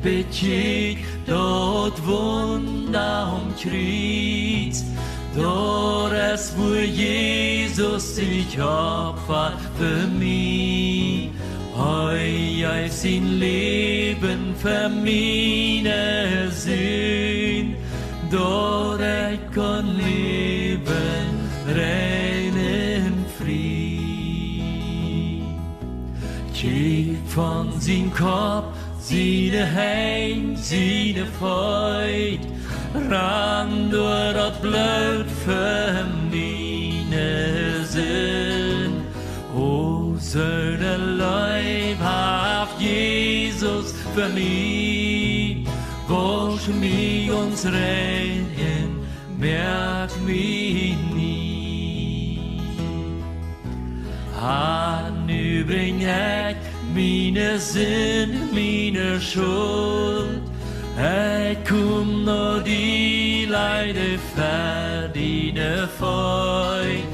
betykt dat Wunder am Kreuz, da es wo Jesus sich opfert für mich. Hij zijn Leben für meine Sünd, dat ik kan leben, rein in Frieden. Kijk van zijn Kopf, seine Heim, seine Freude, ran door dat Blut für meine Sünd. O seine Leibhaft Jesus für mich, wasch mich uns rein, merk mich nie. Nu bring ich meine Sünde, meine Schuld, ich komm nur die Leide verdiene Freud.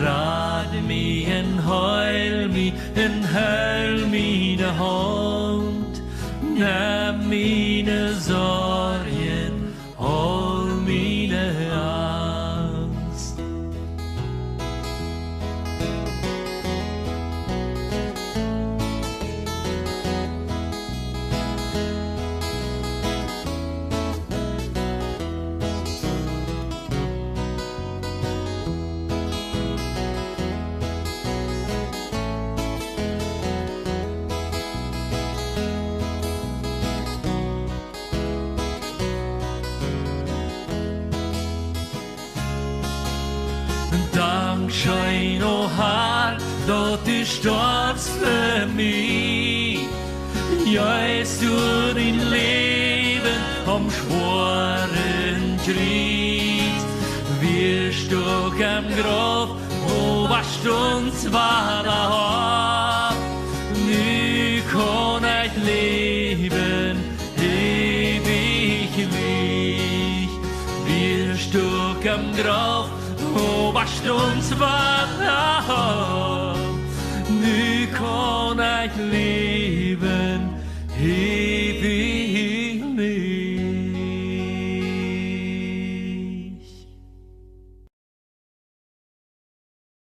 Rat mich und heul mich und heul meine Hand. Nimm meine Sorgen, hol meine Angst. Schein, o Herr, dat du stirbst für mich. Jäust du dein Leben am schweren Kreuz. Wirst du am Grab, o wascht uns wahre ab. Nu kann ich leben, ewiglich. Wirst du am Grab, o wascht uns wahre ab. Nu kann ich leben.